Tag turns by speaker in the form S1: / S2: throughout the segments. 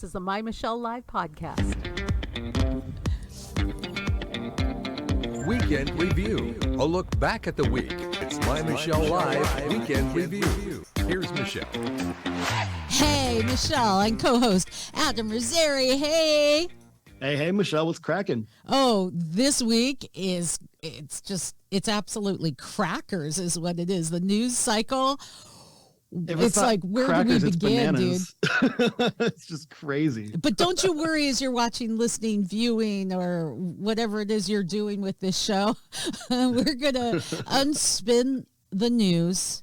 S1: This is the MyMichelleLive podcast.
S2: Weekend Review. A look back at the week. It's MyMichelleLive Weekend Review. Here's Michelle.
S3: Hey, Michelle, and co-host Adam Rosari. Hey.
S4: Hey, Michelle, what's cracking?
S3: Oh, this week it's absolutely crackers is what it is. The news cycle. It's like, where
S4: crackers,
S3: do we begin, dude?
S4: It's just crazy.
S3: But don't you worry as you're watching, listening, viewing, or whatever it is you're doing with this show. We're going to unspin the news,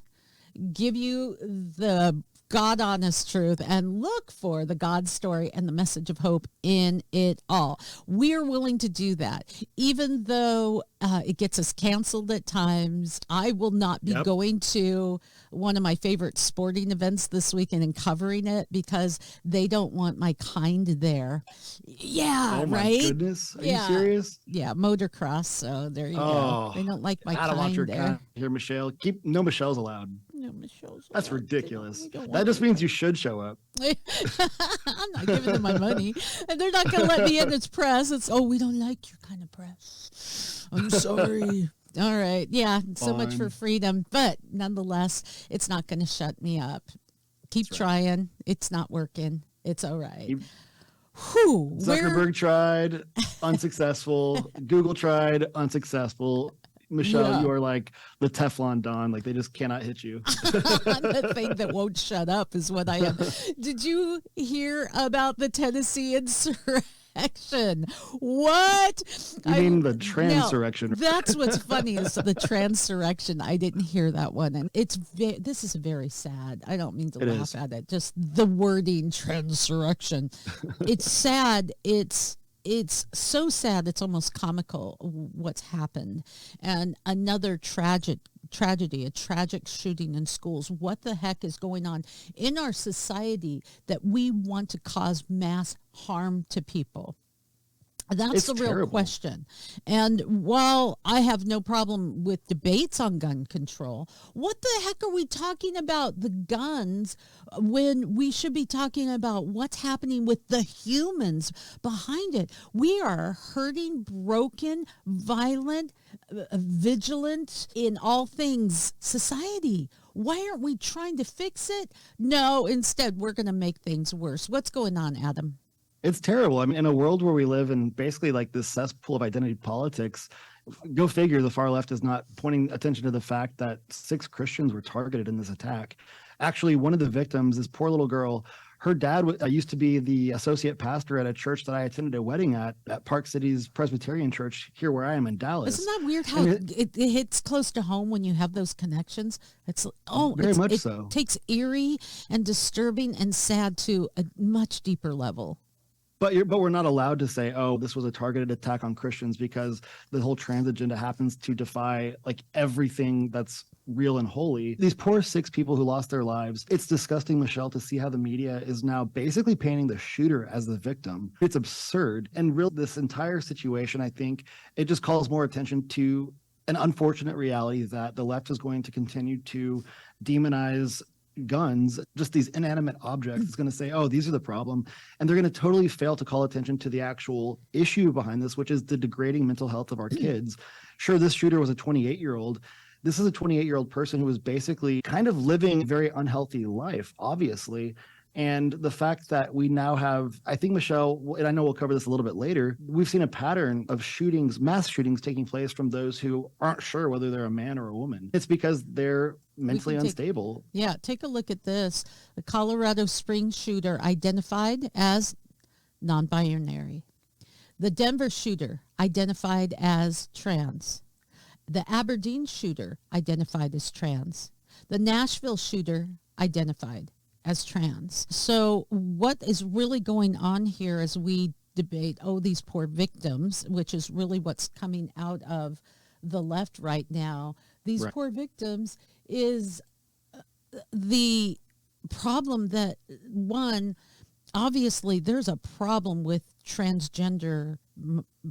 S3: give you the God honest truth, and look for the God story and the message of hope in it all. We're willing to do that, even though it gets us canceled at times. I will not be going to one of my favorite sporting events this weekend and covering it because they don't want my kind there. Yeah,
S4: oh my
S3: right?
S4: Goodness. Are you serious?
S3: Yeah, motocross. So there you go. They don't like my
S4: I don't
S3: kind
S4: want your
S3: there.
S4: kind here, Michelle. No Michelle's allowed.
S3: No, Michelle's
S4: That's
S3: allowed.
S4: ridiculous.
S3: That
S4: That just means you should show up.
S3: I'm not giving them my money. And they're not going to let me in. It's press. It's, we don't like your kind of press. I'm sorry. All right. Yeah. So much for freedom. But nonetheless, it's not going to shut me up. Keep trying. It's not working. It's all right.
S4: Zuckerberg tried, unsuccessful. Google tried, unsuccessful. Michelle, you are like the Teflon Don. Like, they just cannot hit you.
S3: The thing that won't shut up is what I am. Did you hear about the Tennessee insurrection? What?
S4: You mean the Transurrection?
S3: No, that's what's funny is the Transurrection. I didn't hear that one. And this is very sad. I don't mean to laugh at it. Just the wording Transurrection. It's sad. It's so sad, it's almost comical what's happened. And another tragedy, a tragic shooting in schools. What the heck is going on in our society that we want to cause mass harm to people? That's the real question. And while I have no problem with debates on gun control, what the heck are we talking about the guns when we should be talking about what's happening with the humans behind it? We are hurting, broken, violent, vigilant in all things society. Why aren't we trying to fix it? No, instead, we're going to make things worse. What's going on, Adam?
S4: It's terrible. I mean, in a world where we live in basically like this cesspool of identity politics, go figure, the far left is not pointing attention to the fact that 6 Christians were targeted in this attack. Actually, one of the victims, this poor little girl, her dad used to be the associate pastor at a church that I attended a wedding at Park City's Presbyterian Church here where I am in Dallas.
S3: Isn't that weird how it hits close to home when you have those connections? It takes eerie and disturbing and sad to a much deeper level.
S4: But we're not allowed to say, this was a targeted attack on Christians because the whole trans agenda happens to defy like everything that's real and holy. These poor 6 people who lost their lives. It's disgusting, Michelle, to see how the media is now basically painting the shooter as the victim. It's absurd. And this entire situation, I think, it just calls more attention to an unfortunate reality that the left is going to continue to demonize guns, just these inanimate objects. It's going to say, these are the problem. And they're going to totally fail to call attention to the actual issue behind this, which is the degrading mental health of our kids. Sure, this shooter was a 28-year-old. This is a 28-year-old person who was basically kind of living a very unhealthy life, obviously. And the fact that we now have, I think, Michelle, and I know we'll cover this a little bit later, we've seen a pattern of mass shootings taking place from those who aren't sure whether they're a man or a woman. It's because they're mentally unstable.
S3: Take a look at this. The Colorado Springs shooter identified as non-binary. The Denver shooter identified as trans. The Aberdeen shooter identified as trans. The Nashville shooter identified as trans. So what is really going on here as we debate, these poor victims, which is really what's coming out of the left right now. These poor victims is the problem that, one, obviously there's a problem with transgender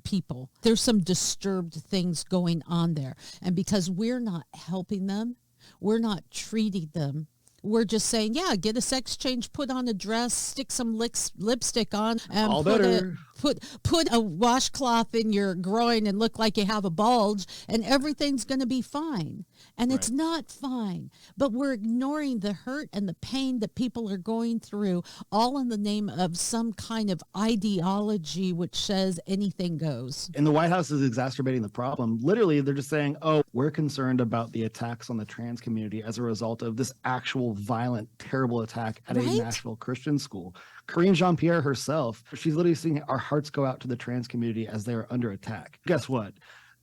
S3: people. There's some disturbed things going on there. And because we're not helping them, we're not treating them We're just saying, yeah, get a sex change, put on a dress, stick some lipstick on, and
S4: All better.
S3: Put a washcloth in your groin and look like you have a bulge, and everything's going to be fine. And it's not fine. But we're ignoring the hurt and the pain that people are going through, all in the name of some kind of ideology which says anything goes.
S4: And the White House is exacerbating the problem. Literally, they're just saying, oh, we're concerned about the attacks on the trans community as a result of this actual violent, terrible attack at a Nashville Christian school. Karine Jean-Pierre herself, she's literally saying our hearts go out to the trans community as they are under attack. Guess what?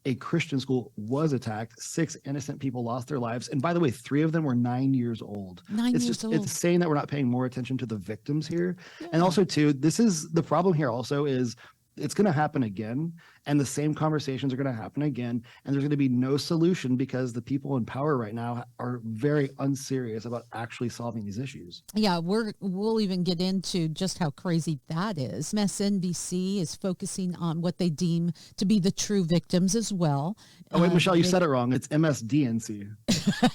S4: A Christian school was attacked. 6 innocent people lost their lives. And by the way, 3 of them were 9 years old. It's saying that we're not paying more attention to the victims here. Yeah. And also, too, this is the problem here also is it's going to happen again, and the same conversations are going to happen again, and there's going to be no solution because the people in power right now are very unserious about actually solving these issues.
S3: Yeah, we'll even get into just how crazy that is. MSNBC is focusing on what they deem to be the true victims as well.
S4: Oh, wait, Michelle, you said it wrong. It's MSDNC.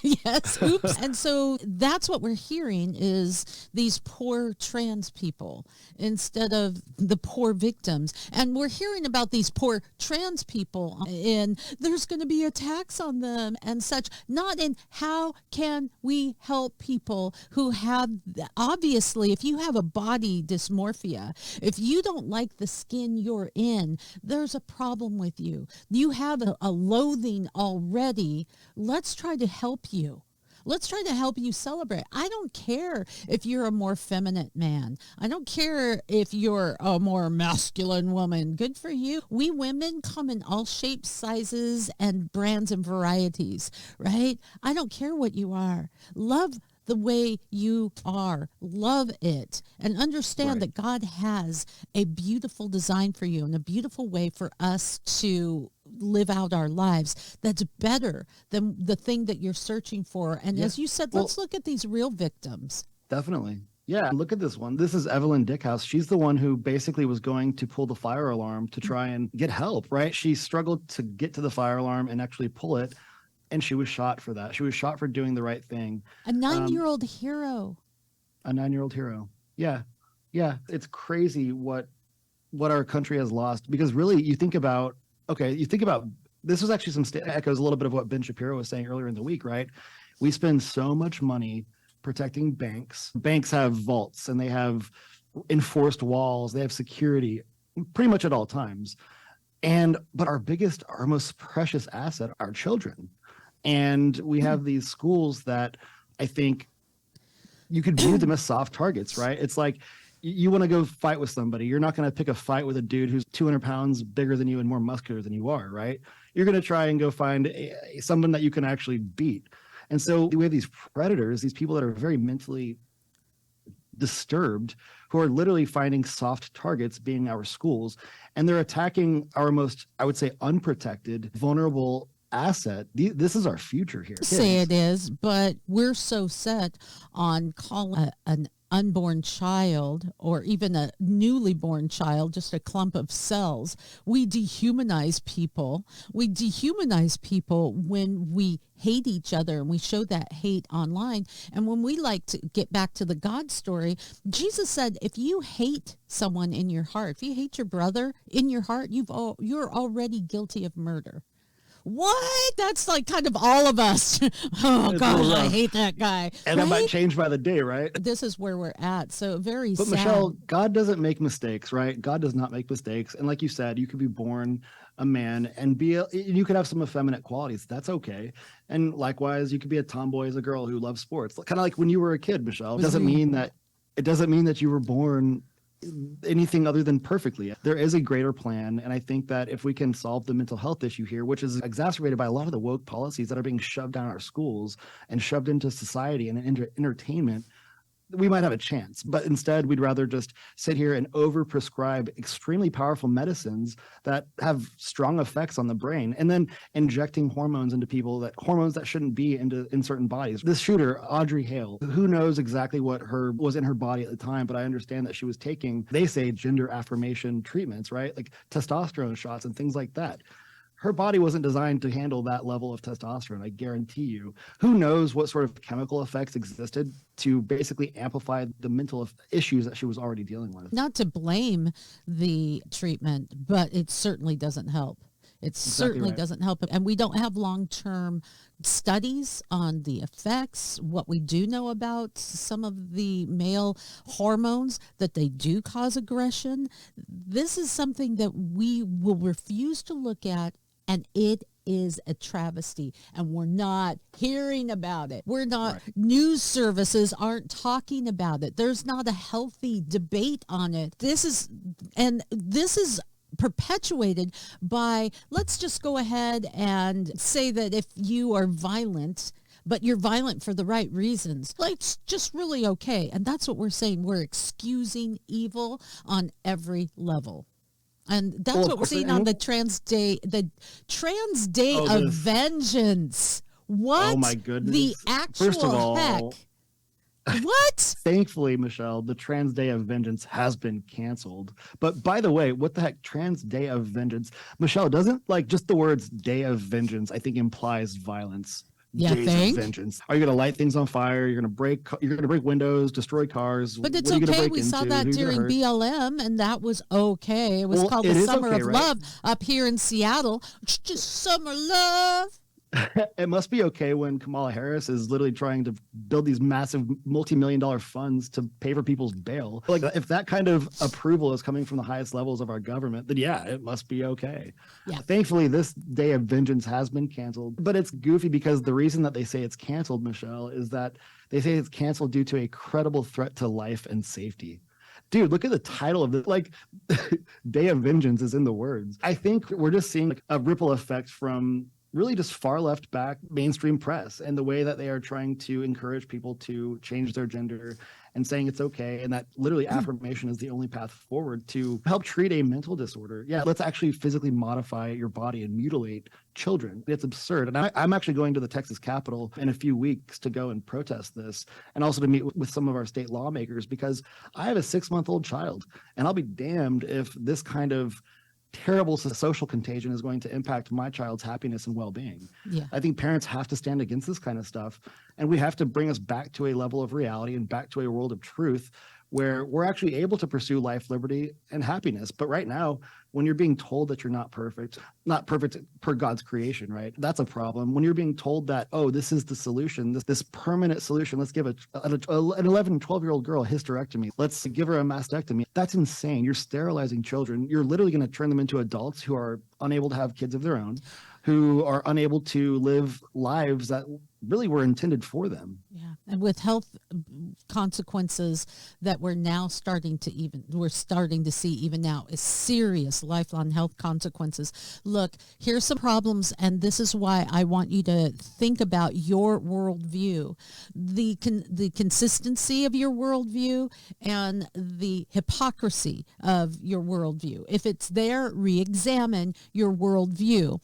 S3: Yes, oops. And so that's what we're hearing is these poor trans people instead of the poor victims. And we're hearing about these poor trans people and there's going to be attacks on them and such, not in how can we help people who have, obviously, if you have a body dysmorphia, if you don't like the skin you're in, there's a problem with you. You have a loathing already. Let's try to help you. Let's try to help you celebrate. I don't care if you're a more feminine man. I don't care if you're a more masculine woman. Good for you. We women come in all shapes, sizes, and brands and varieties, right? I don't care what you are. Love the way you are. Love it. And understand that God has a beautiful design for you and a beautiful way for us to live out our lives that's better than the thing that you're searching for. And as you said, let's look at these real victims.
S4: Definitely. Yeah, look at this one. This is Evelyn Dickhouse. She's the one who basically was going to pull the fire alarm to try and get help, right? She struggled to get to the fire alarm and actually pull it, and she was shot for that. She was shot for doing the right thing.
S3: A 9-year-old hero.
S4: A 9-year-old hero. Yeah. Yeah. It's crazy what our country has lost, because really you think about this was actually echoes a little bit of what Ben Shapiro was saying earlier in the week, right? We spend so much money protecting banks. Banks have vaults and they have enforced walls. They have security pretty much at all times. But our most precious asset are children. And we have these schools that I think you could view them as soft targets, right? It's like, you want to go fight with somebody. You're not going to pick a fight with a dude who's 200 pounds bigger than you and more muscular than you are, right? You're going to try and go find someone that you can actually beat. And so we have these predators, these people that are very mentally disturbed, who are literally finding soft targets, being our schools, and they're attacking our most, I would say, unprotected, vulnerable asset. This is our future here.
S3: Say it is, but we're so set on calling an unborn child or even a newly born child just a clump of cells. We dehumanize people. We dehumanize people when we hate each other and we show that hate online. And when we like to get back to the God story, Jesus said, if you hate someone in your heart, if you hate your brother in your heart, you're already guilty of murder. What? That's like kind of all of us. Oh, gosh, I hate that guy.
S4: And that might change by the day, right?
S3: This is where we're at. So very sad.
S4: But Michelle, God doesn't make mistakes, right? God does not make mistakes. And like you said, you could be born a man and you could have some effeminate qualities. That's okay. And likewise, you could be a tomboy as a girl who loves sports. Kind of like when you were a kid, Michelle. It doesn't mean that you were born anything other than perfectly. There is a greater plan, and I think that if we can solve the mental health issue here, which is exacerbated by a lot of the woke policies that are being shoved down our schools and shoved into society and into entertainment, we might have a chance. But instead, we'd rather just sit here and overprescribe extremely powerful medicines that have strong effects on the brain, and then injecting hormones into people, hormones that shouldn't be in certain bodies. This shooter, Audrey Hale, who knows exactly what was in her body at the time, but I understand that she was taking, they say, gender affirmation treatments, right? Like testosterone shots and things like that. her body wasn't designed to handle that level of testosterone. I guarantee you. Who knows what sort of chemical effects existed to basically amplify the mental issues that she was already dealing with.
S3: Not to blame the treatment, but it certainly doesn't help. It certainly doesn't help. And we don't have long-term studies on the effects. What we do know about some of the male hormones, that they do cause aggression. This is something that we will refuse to look at, and it is a travesty, and we're not hearing about it. We're not, news services aren't talking about it. There's not a healthy debate on it. This is perpetuated by, let's just go ahead and say that if you are violent, but you're violent for the right reasons, like, it's just really okay. And that's what we're saying. We're excusing evil on every level. And that's what we're seeing on the Trans Day of Vengeance. What?
S4: Oh my goodness.
S3: The actual
S4: First of all,
S3: heck? What?
S4: Thankfully, Michelle, the Trans Day of Vengeance has been canceled. But by the way, what the heck, Trans Day of Vengeance? Michelle, doesn't like just the words Day of Vengeance, I think, implies violence.
S3: Yeah,
S4: Days of vengeance. Are you going to light things on fire? You're going to break windows, destroy cars.
S3: But it's okay. We saw that during BLM, and that was okay. It was called the Summer of Love up here in Seattle. It's just summer love.
S4: It must be okay when Kamala Harris is literally trying to build these massive multi-million-dollar funds to pay for people's bail. Like, if that kind of approval is coming from the highest levels of our government, then yeah, it must be okay. Yeah. Thankfully, this Day of Vengeance has been canceled, but it's goofy because the reason that they say it's canceled, Michelle, is that they say it's canceled due to a credible threat to life and safety. Dude, look at the title of it. Like, Day of Vengeance is in the words. I think we're just seeing like a ripple effect from really just far left back mainstream press and the way that they are trying to encourage people to change their gender and saying it's okay, and that literally affirmation is the only path forward to help treat a mental disorder. Yeah, let's actually physically modify your body and mutilate children. It's absurd. And I'm actually going to the Texas Capitol in a few weeks to go and protest this, and also to meet with some of our state lawmakers, because I have a 6-month-old child, and I'll be damned if this kind of terrible social contagion is going to impact my child's happiness and well-being. Yeah. I think parents have to stand against this kind of stuff, and we have to bring us back to a level of reality and back to a world of truth where we're actually able to pursue life, liberty, and happiness. But right now, when you're being told that you're not perfect per God's creation, right? That's a problem. When you're being told that, oh, this is the solution, this permanent solution, let's give an 11, 12-year-old girl a hysterectomy. Let's give her a mastectomy. That's insane. You're sterilizing children. You're literally going to turn them into adults who are unable to have kids of their own, who are unable to live lives that really were intended for them.
S3: Yeah. And with health consequences that we're starting to see even now, is serious lifelong health consequences. Look, here's some problems, and this is why I want you to think about your worldview, the consistency of your worldview and the hypocrisy of your worldview. If it's there, re-examine your worldview.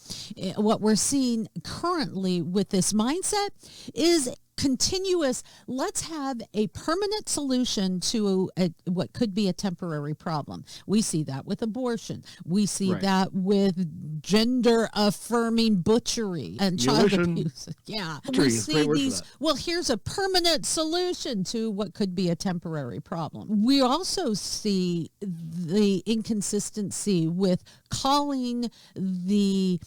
S3: What we're seeing currently with this mindset is continuous. Let's have a permanent solution to what could be a temporary problem. We see that with abortion. We see that with gender affirming butchery and child abuse. Yeah. We see these. Well, here's a permanent solution to what could be a temporary problem. We also see the inconsistency with calling the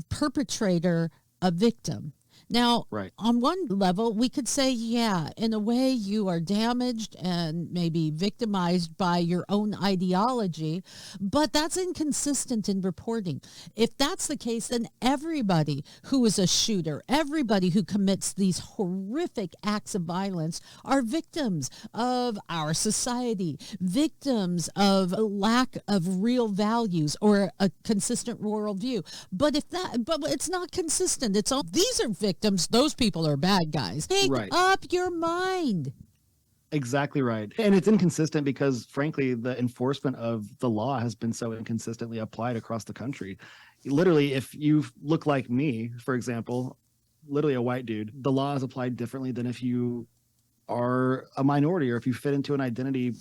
S3: perpetrator a victim. Now, on one level, we could say, yeah, in a way you are damaged and maybe victimized by your own ideology, but that's inconsistent in reporting. If that's the case, then everybody who is a shooter, everybody who commits these horrific acts of violence are victims of our society, victims of a lack of real values or a consistent worldview. But it's not consistent. These are victims. Those people are bad guys. Make up your mind.
S4: Exactly right. And it's inconsistent because, frankly, the enforcement of the law has been so inconsistently applied across the country. Literally, if you look like me, for example, literally a white dude, the law is applied differently than if you are a minority or if you fit into an identity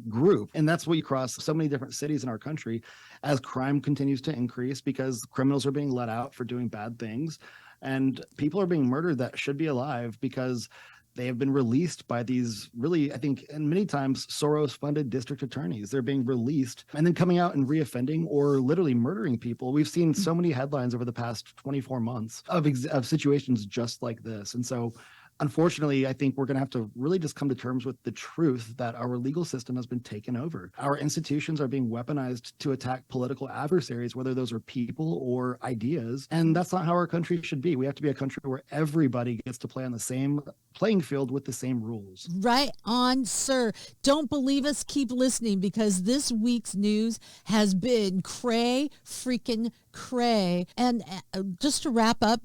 S4: group. And that's what you cross so many different cities in our country as crime continues to increase because criminals are being let out for doing bad things. And people are being murdered that should be alive because they have been released by these really, I think, and many times Soros-funded district attorneys. They're being released and then coming out and reoffending or literally murdering people. We've seen so many headlines over the past 24 months of situations just like this. And so, unfortunately, I think we're going to have to really just come to terms with the truth that our legal system has been taken over. Our institutions are being weaponized to attack political adversaries, whether those are people or ideas. And that's not how our country should be. We have to be a country where everybody gets to play on the same playing field with the same rules.
S3: Right on, sir. Don't believe us? Keep listening, because this week's news has been cray freaking cray. And just to wrap up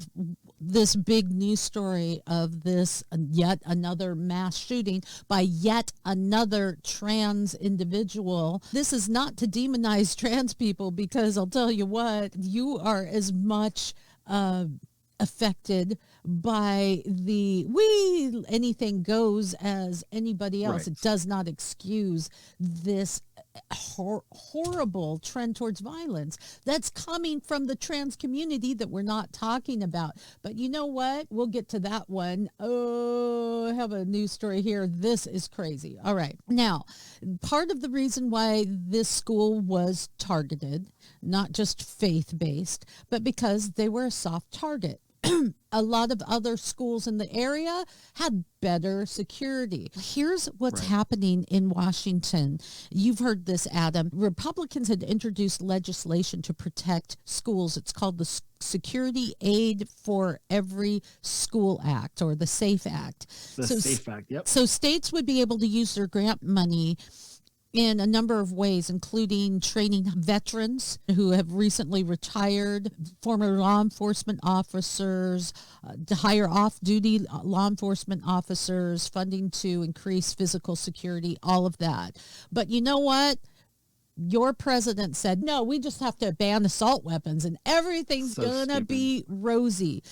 S3: this big news story of this yet another mass shooting by yet another trans individual. This is not to demonize trans people, because I'll tell you what, you are as much affected by the anything goes as anybody else. Right. It does not excuse this horrible trend towards violence that's coming from the trans community that we're not talking about. But you know what? We'll get to that one. Oh, I have a news story here. This is crazy. All right. Now, part of the reason why this school was targeted, not just faith-based, but because they were a soft target. A lot of other schools in the area had better security. Here's what's happening in Washington. You've heard this, Adam. Republicans had introduced legislation to protect schools. It's called the Security Aid for Every School Act, or the SAFE Act.
S4: The SAFE Act, yep.
S3: So states would be able to use their grant money in a number of ways, including training veterans who have recently retired, former law enforcement officers, to hire off-duty law enforcement officers, funding to increase physical security, all of that. But you know what? Your president said, no, we just have to ban assault weapons and everything's going to be rosy.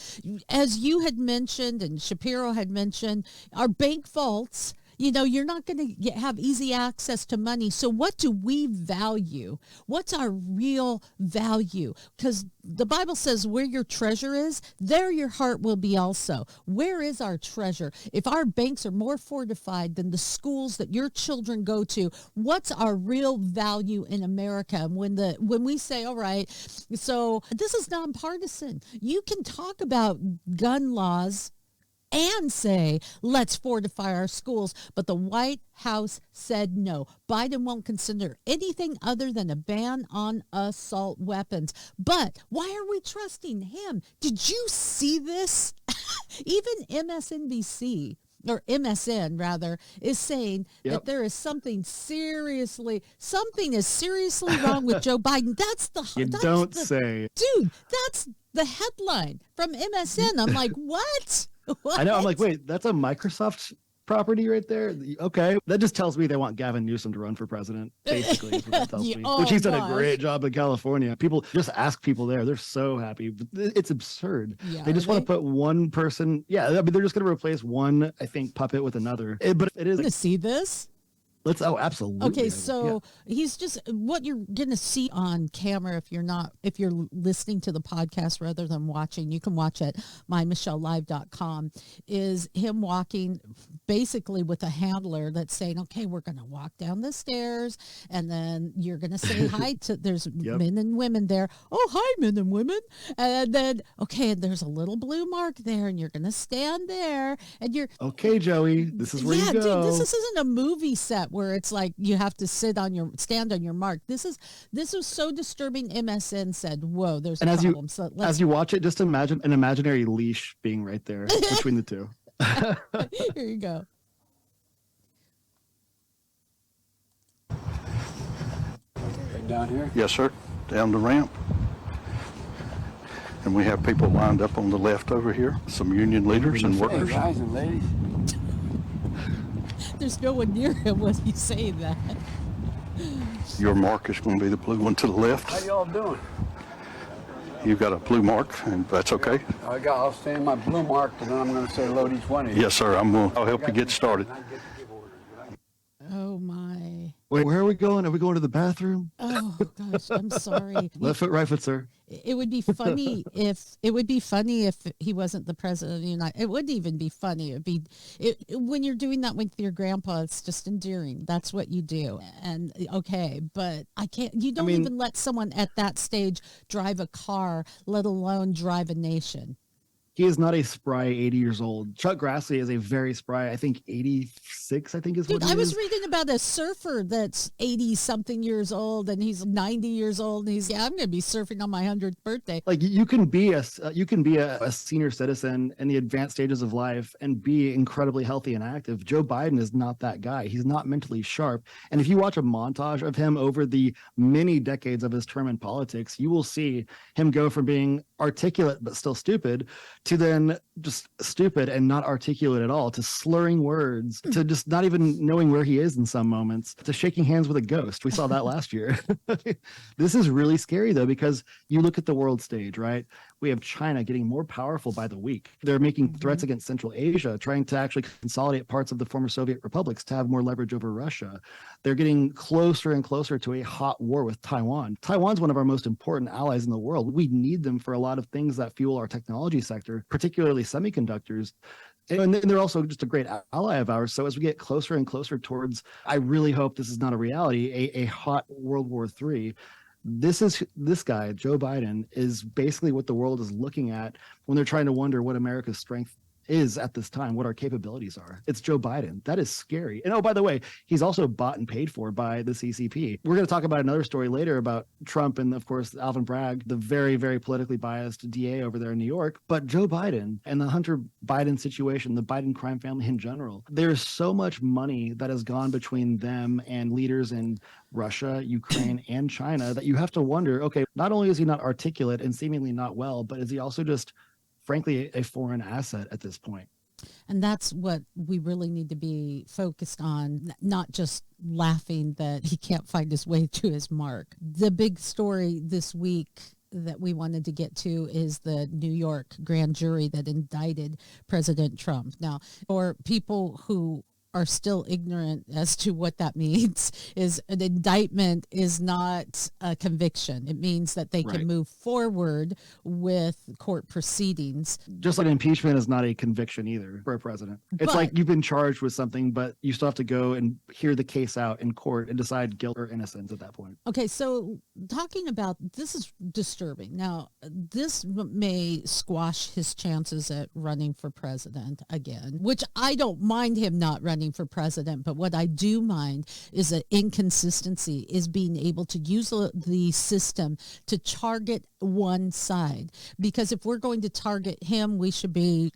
S3: As you had mentioned and Shapiro had mentioned, our bank vaults, you know, you're not going to have easy access to money. So what do we value? What's our real value? Because the Bible says where your treasure is, there your heart will be also. Where is our treasure? If our banks are more fortified than the schools that your children go to, what's our real value in America? When we say, all right, so this is nonpartisan. You can talk about gun laws and say, let's fortify our schools. But the White House said no. Biden won't consider anything other than a ban on assault weapons. But why are we trusting him? Did you see this? Even MSNBC, or MSN rather, is saying that there is something is seriously wrong with Joe Biden. That's the headline from MSN. I'm like, what? What?
S4: I know. I'm like, wait, that's a Microsoft property right there. Okay. That just tells me they want Gavin Newsom to run for president, basically, is what that tells me. Which he's done a great job in California. People just ask people there. They're so happy. It's absurd. Yeah, they just want to put one person. Yeah. I mean, they're just going to replace one, I think, puppet with another. But it is.
S3: To see this?
S4: Absolutely.
S3: Okay, so he's just, what you're going to see on camera, if you're listening to the podcast rather than watching, you can watch at MyMichelleLive.com, is him walking basically with a handler that's saying, okay, we're going to walk down the stairs, and then you're going to say hi to, there's men and women there. Oh, hi, men and women. And then, okay, and there's a little blue mark there, and you're going to stand there, and you're...
S4: Okay, Joey, this is where you go.
S3: Dude, this isn't a movie set where it's like you have to stand on your mark. This was so disturbing. MSN said, whoa, there's a problem.
S4: As you watch it, just imagine an imaginary leash being right there between the two.
S3: Here you go.
S5: Down here? Yes, sir. Down the ramp. And we have people lined up on the left over here, some union leaders and workers.
S6: Hey, guys and ladies.
S3: There's no one near him when you say that.
S5: Your mark is going to be the blue one to the left.
S6: How y'all doing?
S5: You've got a blue mark, and that's okay.
S6: I'll stand my blue mark, and then I'm going to say hello to each one of you.
S5: Yes, sir. I'll help you get started.
S3: Oh, my.
S4: Wait, where are we going? Are we going to the bathroom?
S3: Oh gosh, I'm sorry.
S4: Left foot, right foot, sir.
S3: It would be funny if he wasn't the president of the United. It wouldn't even be funny. When you're doing that with your grandpa, it's just endearing. That's what you do. And okay, but I can't. You don't even let someone at that stage drive a car, let alone drive a nation.
S4: He is not a spry 80 years old. Chuck Grassley is a very spry, I think 86, I think is what he is.
S3: I was reading about a surfer that's 80-something years old, and he's 90 years old, and he's, I'm going to be surfing on my 100th birthday.
S4: Like you can be a senior citizen in the advanced stages of life and be incredibly healthy and active. Joe Biden is not that guy. He's not mentally sharp. And if you watch a montage of him over the many decades of his term in politics, you will see him go from being articulate but still stupid to then just stupid and not articulate at all, to slurring words, to just not even knowing where he is in some moments, to shaking hands with a ghost. We saw that last year. This is really scary though, because you look at the world stage, right? We have China getting more powerful by the week. They're making threats against Central Asia, trying to actually consolidate parts of the former Soviet republics to have more leverage over Russia. They're getting closer and closer to a hot war with Taiwan. Taiwan's one of our most important allies in the world. We need them for a lot of things that fuel our technology sector, particularly semiconductors. And they're also just a great ally of ours. So as we get closer and closer towards, I really hope this is not a reality, a hot World War III. This guy, Joe Biden, is basically what the world is looking at when they're trying to wonder what America's strength is at this time, what our capabilities are. It's Joe Biden. That is scary. And oh, by the way, he's also bought and paid for by the CCP. We're going to talk about another story later about Trump and, of course, Alvin Bragg, the very, very politically biased DA over there in New York. But Joe Biden and the Hunter Biden situation, the Biden crime family in general, there's so much money that has gone between them and leaders in Russia, Ukraine, and China that you have to wonder, okay, not only is he not articulate and seemingly not well, but is he also just frankly a foreign asset at this point?
S3: And that's what we really need to be focused on, not just laughing that he can't find his way to his mark. The big story this week that we wanted to get to is the New York grand jury that indicted President Trump. Now, for people who are still ignorant as to what that means, is an indictment is not a conviction. It means that they can move forward with court proceedings.
S4: Just like impeachment is not a conviction either for a president. It's like you've been charged with something, but you still have to go and hear the case out in court and decide guilt or innocence at that point.
S3: Okay, so talking about this is disturbing. Now, this may squash his chances at running for president again, which I don't mind him not running for president, but what I do mind is an inconsistency, is being able to use the system to target one side. Because if we're going to target him, we should be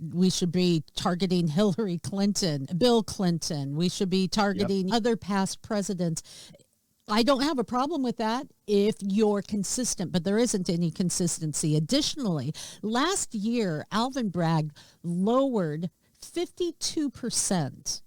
S3: targeting Hillary Clinton, Bill Clinton. We should be targeting other past presidents. I don't have a problem with that if you're consistent, but there isn't any consistency. Additionally, last year, Alvin Bragg lowered 52%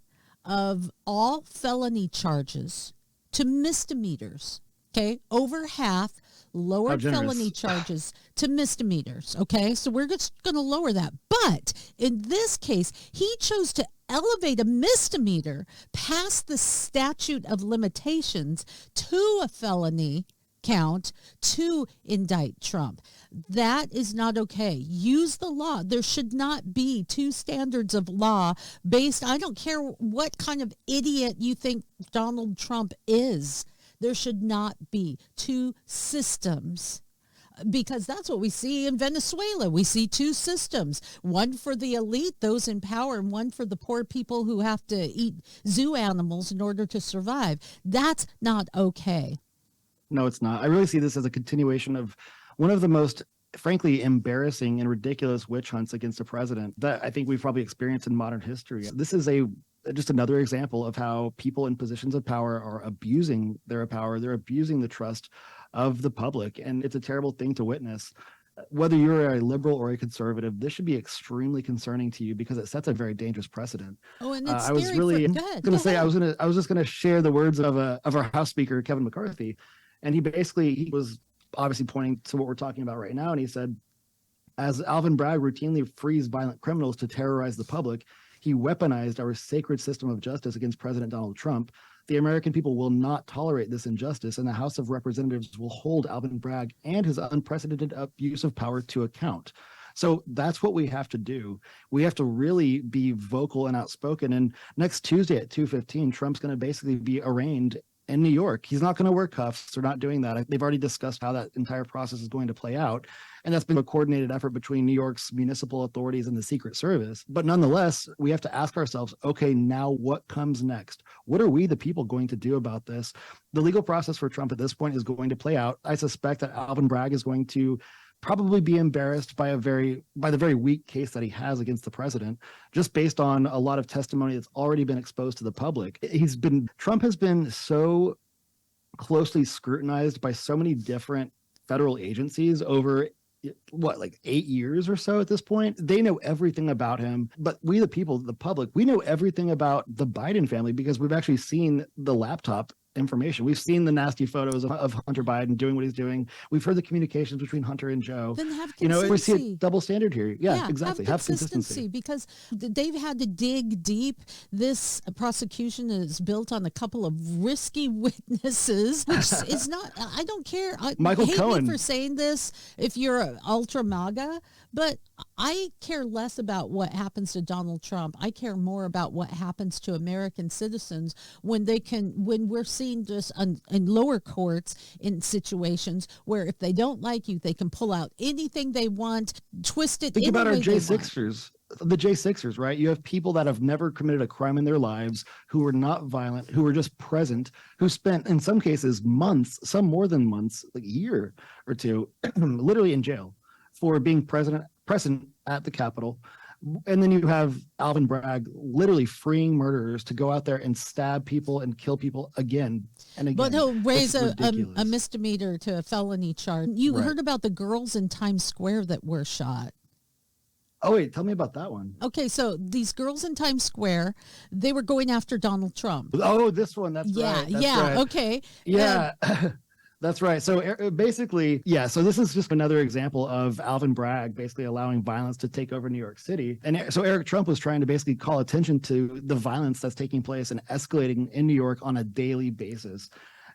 S3: of all felony charges to misdemeanors. Okay, over half lowered felony charges to misdemeanors. Okay, so we're just going to lower that. But in this case, he chose to elevate a misdemeanor past the statute of limitations to a felony count to indict Trump. That is not okay. Use the law. There should not be two standards of law based, I don't care what kind of idiot you think Donald Trump is. There should not be two systems, because that's what we see in Venezuela. We see two systems, one for the elite, those in power, and one for the poor people who have to eat zoo animals in order to survive. That's not okay.
S4: No, it's not. I really see this as a continuation of one of the most, frankly, embarrassing and ridiculous witch hunts against a president that I think we've probably experienced in modern history. This is just another example of how people in positions of power are abusing their power. They're abusing the trust of the public, and it's a terrible thing to witness. Whether you're a liberal or a conservative, this should be extremely concerning to you because it sets a very dangerous precedent.
S3: Oh, and it's
S4: I was really
S3: going to
S4: say I was just going to share the words of our House Speaker Kevin McCarthy, and he was obviously pointing to what we're talking about right now, and he said, as Alvin Bragg routinely frees violent criminals to terrorize the public, He weaponized our sacred system of justice against President Donald Trump. The American people will not tolerate this injustice, and the House of Representatives will hold Alvin Bragg and his unprecedented abuse of power to account. So that's what we have to do. We have to really be vocal and outspoken. And next Tuesday at 2:15, Trump's going to basically be arraigned in New York. He's not going to wear cuffs. They're not doing that. They've already discussed how that entire process is going to play out. And that's been a coordinated effort between New York's municipal authorities and the Secret Service. But nonetheless, we have to ask ourselves, okay, now what comes next? What are we, the people, going to do about this? The legal process for Trump at this point is going to play out. I suspect that Alvin Bragg is going to probably be embarrassed by the very weak case that he has against the president, just based on a lot of testimony that's already been exposed to the public. Trump has been so closely scrutinized by so many different federal agencies over like 8 years or so at this point. They know everything about him, but we, the people, the public, we know everything about the Biden family because we've actually seen the laptop information. We've seen the nasty photos of Hunter Biden doing what he's doing. We've heard the communications between Hunter and Joe.
S3: Then have consistency.
S4: We see a double standard here. Yeah, exactly.
S3: Have consistency because they've had to dig deep. This prosecution is built on a couple of risky witnesses, which is not, I don't care.
S4: Michael
S3: hate
S4: Cohen.
S3: me for saying this if you're an ultra MAGA, but I care less about what happens to Donald Trump. I care more about what happens to American citizens when we're seeing just in lower courts in situations where if they don't like you, they can pull out anything they want, twist it.
S4: Think about our J6ers. The J6ers, right? You have people that have never committed a crime in their lives, who are not violent, who are just present, who spent, in some cases, months, some more than months, like a year or two, literally in jail for being present at the Capitol. And then you have Alvin Bragg literally freeing murderers to go out there and stab people and kill people again and again.
S3: But he'll raise a misdemeanor to a felony charge. You heard about the girls in Times Square that were shot.
S4: Oh, wait, tell me about that one.
S3: Okay, so these girls in Times Square, they were going after Donald Trump.
S4: Oh, this one, that's right. That's right.
S3: Okay.
S4: Yeah. That's right. So basically, so this is just another example of Alvin Bragg basically allowing violence to take over New York City. And so Eric Trump was trying to basically call attention to the violence that's taking place and escalating in New York on a daily basis.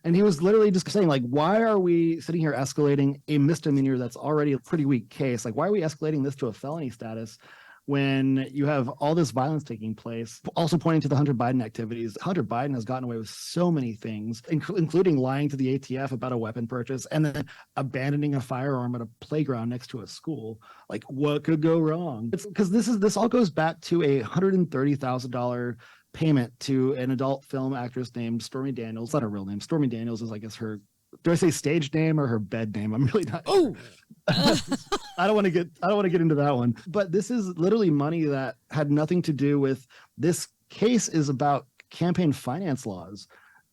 S4: And he was literally just saying, like, why are we sitting here escalating a misdemeanor that's already a pretty weak case? Like, why are we escalating this to a felony status when you have all this violence taking place? Also pointing to the Hunter Biden activities. Hunter Biden has gotten away with so many things, including lying to the ATF about a weapon purchase and then abandoning a firearm at a playground next to a school. Like, what could go wrong? It's because this all goes back to a $130,000 payment to an adult film actress named Stormy Daniels. It's not her real name. Stormy Daniels is, I guess, her, do I say stage name or her bed name? I'm really not sure. I don't want to get into that one. But this is literally money that had nothing to do with this case. Is about campaign finance laws,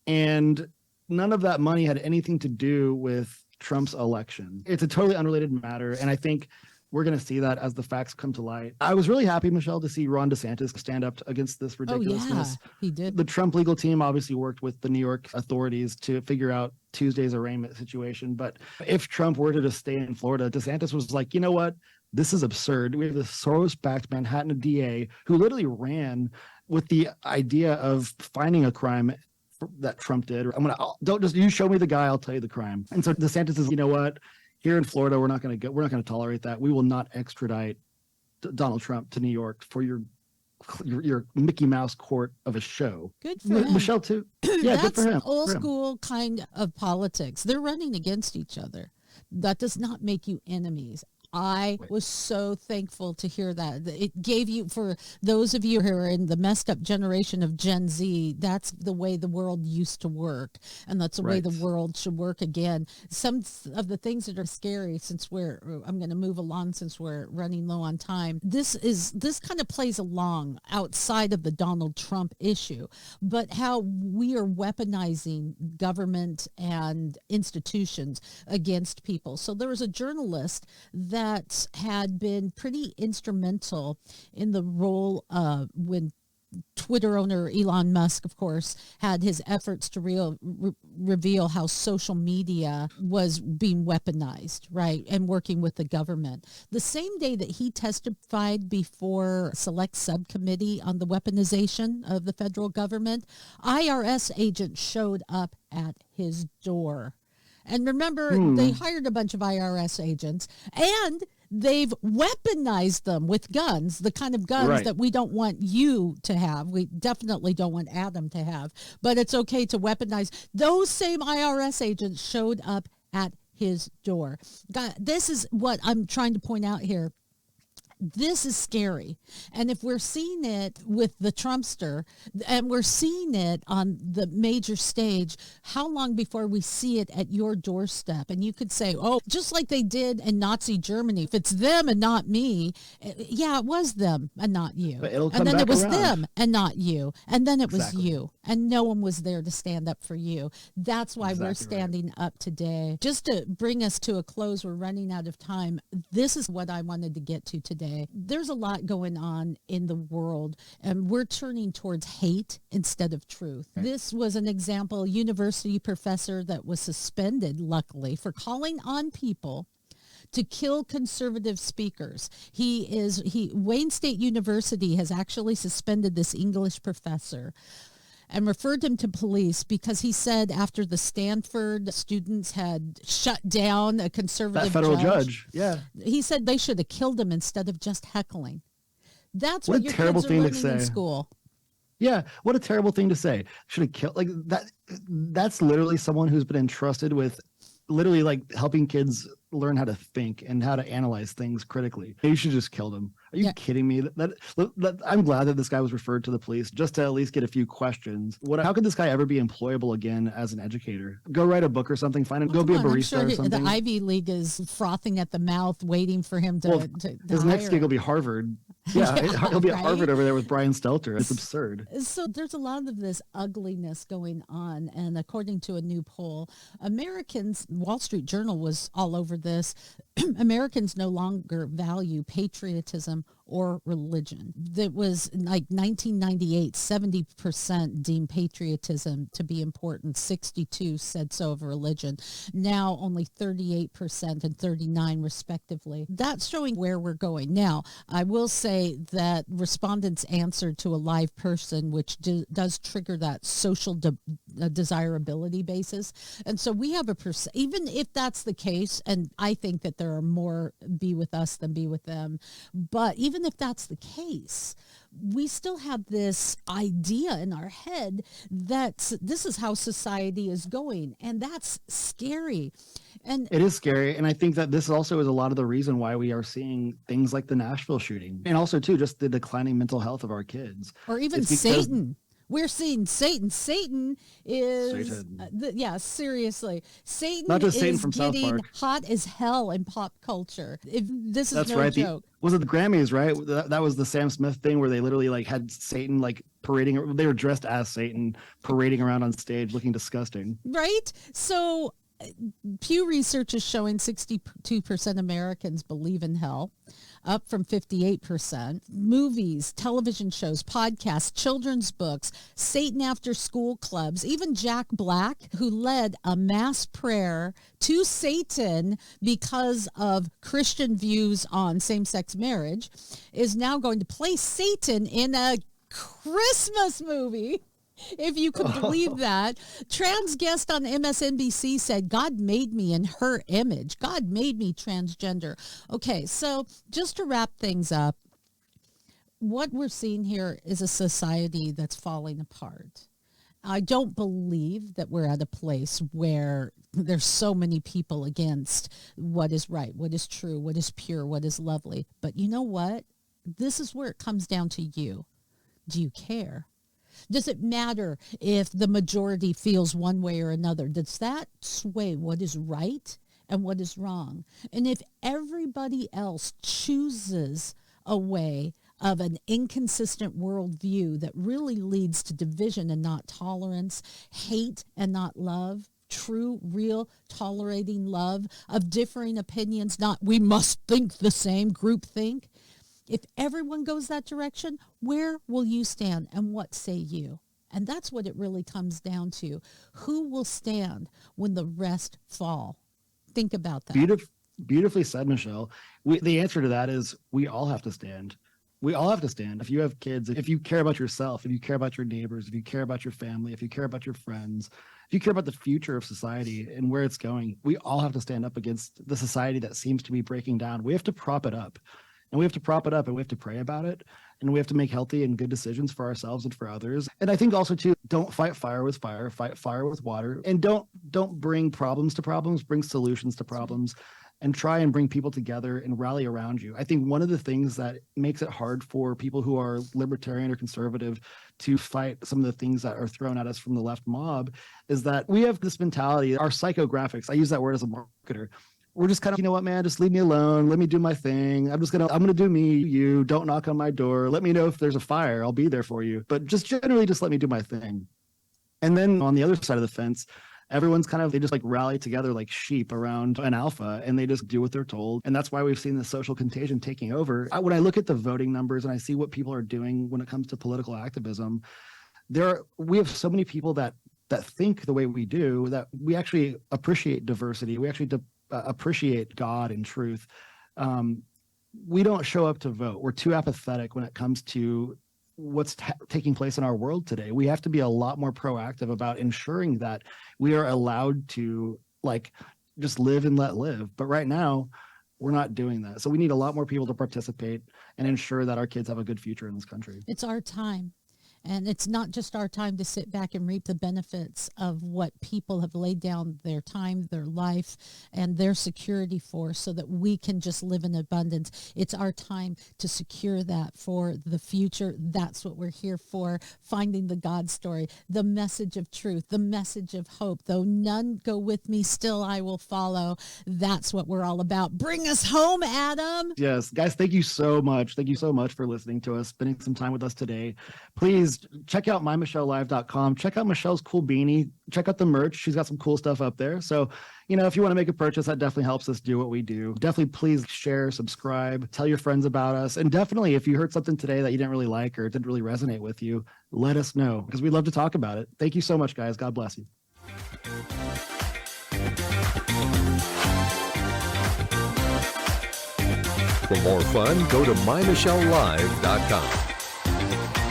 S4: and none of that money had anything to do with Trump's election. It's a totally unrelated matter, and I think we're going to see that as the facts come to light. I was really happy, Michelle, to see Ron DeSantis stand up against this ridiculousness.
S3: Oh, yeah, he did.
S4: The Trump legal team obviously worked with the New York authorities to figure out Tuesday's arraignment situation. But if Trump were to just stay in Florida, DeSantis was like, you know what? This is absurd. We have this Soros-backed Manhattan DA who literally ran with the idea of finding a crime that Trump did. Don't just, you show me the guy, I'll tell you the crime. And so DeSantis is, you know what? Here in Florida, we're not going to tolerate that. We will not extradite Donald Trump to New York for your Mickey Mouse court of a show.
S3: Good for him.
S4: Michelle too. Yeah, good for him.
S3: That's old school kind of politics. They're running against each other. That does not make you enemies. I was so thankful to hear that. It gave you, for those of you who are in the messed up generation of Gen Z, that's the way the world used to work. And that's the way the world should work again. Some of the things that are scary, I'm going to move along since we're running low on time. This kind of plays along outside of the Donald Trump issue, but how we are weaponizing government and institutions against people. So there was a journalist that had been pretty instrumental in the role when Twitter owner Elon Musk, of course, had his efforts to reveal how social media was being weaponized, right, and working with the government. The same day that he testified before a select subcommittee on the weaponization of the federal government, IRS agents showed up at his door. And remember, they hired a bunch of IRS agents, and they've weaponized them with guns, the kind of guns that we don't want you to have. We definitely don't want Adam to have, but it's okay to weaponize. Those same IRS agents showed up at his door. God, this is what I'm trying to point out here. This is scary. And if we're seeing it with the Trumpster and we're seeing it on the major stage, how long before we see it at your doorstep? And you could say, oh, just like they did in Nazi Germany, if it's them and not me, yeah, it was them and not you.
S4: But it'll come
S3: and then
S4: back
S3: it was
S4: around.
S3: them and not you. And then it was
S4: Exactly.
S3: you. And no one was there to stand up for you. That's why we're
S4: Exactly right.
S3: standing up today. Just to bring us to a close, we're running out of time. This is what I wanted to get to today. There's a lot going on in the world, and we're turning towards hate instead of truth.
S4: Right.
S3: This was an example, university professor that was suspended, luckily, for calling on people to kill conservative speakers. Wayne State University has actually suspended this English professor and referred him to police because he said after the Stanford students had shut down a conservative
S4: That federal judge. Yeah.
S3: he said they should have killed him instead of just heckling. That's
S4: What
S3: what
S4: a
S3: your
S4: terrible
S3: kids are
S4: thing to
S3: learning in
S4: say.
S3: school.
S4: Yeah, what a terrible thing to say. Should have killed like that. That's literally someone who's been entrusted with literally like helping kids learn how to think and how to analyze things critically. You should just kill them. Are you kidding me? That I'm glad that this guy was referred to the police just to at least get a few questions. How could this guy ever be employable again as an educator? Go write a book or something. Go be a
S3: Come on, I'm
S4: barista
S3: sure
S4: or something.
S3: the Ivy League is frothing at the mouth, waiting for him to
S4: His
S3: hire
S4: next gig will be Harvard. Yeah, he'll be at
S3: right?
S4: Harvard over there with Brian Stelter. It's absurd.
S3: So there's a lot of this ugliness going on. And according to a new poll, Americans, Wall Street Journal was all over this, Americans no longer value patriotism or religion. That was like 1998, 70% deemed patriotism to be important. 62 said so of religion. Now only 38% and 39 respectively. That's showing where we're going. Now, I will say that respondents answered to a live person, which does trigger that social desirability basis. And so we have even if that's the case, and I think that there are more be with us than be with them, but even if that's the case, we still have this idea in our head that this is how society is going, and that's scary. And
S4: it is scary, and I think that this also is a lot of the reason why we are seeing things like the Nashville shooting, and also too just the declining mental health of our kids,
S3: or even Satan. We're seeing Satan. Satan is, seriously. Satan
S4: not just
S3: is
S4: Satan from South
S3: getting
S4: Park.
S3: hot as hell in pop culture. This is
S4: That's
S3: no
S4: right.
S3: joke.
S4: Was it the Grammys, right? That was the Sam Smith thing where they literally like had Satan like parading. They were dressed as Satan parading around on stage looking disgusting.
S3: Right? So Pew Research is showing 62% Americans believe in hell, up from 58%. Movies, television shows, podcasts, children's books, Satan after school clubs, even Jack Black, who led a mass prayer to Satan because of Christian views on same-sex marriage, is now going to play Satan in a Christmas movie. If you could believe that. Trans guest on MSNBC said, God made me in her image. God made me transgender. Okay, so just to wrap things up, what we're seeing here is a society that's falling apart. I don't believe that we're at a place where there's so many people against what is right, what is true, what is pure, what is lovely. But you know what? This is where it comes down to you. Do you care? Does it matter if the majority feels one way or another? Does that sway what is right and what is wrong? And if everybody else chooses a way of an inconsistent worldview that really leads to division and not tolerance, hate and not love, true, real, tolerating love of differing opinions, not we must think the same, group think, If everyone goes that direction, where will you stand and what say you? And that's what it really comes down to. Who will stand when the rest fall? Think about that.
S4: Beautifully said, Michelle. The answer to that is we all have to stand. We all have to stand. If you have kids, if you care about yourself, if you care about your neighbors, if you care about your family, if you care about your friends, if you care about the future of society and where it's going, we all have to stand up against the society that seems to be breaking down. We have to prop it up. And we have to prop it up and we have to pray about it. And we have to make healthy and good decisions for ourselves and for others. And I think also too, don't fight fire with fire, fight fire with water. And don't bring problems to problems, bring solutions to problems. And try and bring people together and rally around you. I think one of the things that makes it hard for people who are libertarian or conservative to fight some of the things that are thrown at us from the left mob is that we have this mentality, our psychographics, I use that word as a marketer. We're just kind of, you know what, man, just leave me alone. Let me do my thing. I'm going to do me, you, don't knock on my door. Let me know if there's a fire. I'll be there for you. But just generally just let me do my thing. And then on the other side of the fence, everyone's they just rally together like sheep around an alpha and they just do what they're told. And that's why we've seen the social contagion taking over. When I look at the voting numbers and I see what people are doing when it comes to political activism, we have so many people that think the way we do, that we actually appreciate diversity. We actually appreciate God and truth. We don't show up to vote. We're too apathetic when it comes to what's taking place in our world today. We have to be a lot more proactive about ensuring that we are allowed to just live and let live. But right now, we're not doing that. So we need a lot more people to participate and ensure that our kids have a good future in this country.
S3: It's our time. And it's not just our time to sit back and reap the benefits of what people have laid down their time, their life, and their security for so that we can just live in abundance. It's our time to secure that for the future. That's what we're here for, finding the God story, the message of truth, the message of hope. Though none go with me, still I will follow. That's what we're all about. Bring us home, Adam.
S4: Yes, guys, thank you so much. Thank you so much for listening to us, spending some time with us today. Please check out MyMichelleLive.com. Check out Michelle's cool beanie. Check out the merch. She's got some cool stuff up there. So, if you want to make a purchase, that definitely helps us do what we do. Definitely please share, subscribe, tell your friends about us. And definitely if you heard something today that you didn't really like or it didn't really resonate with you, let us know because we'd love to talk about it. Thank you so much, guys. God bless you.
S2: For more fun, go to MyMichelleLive.com.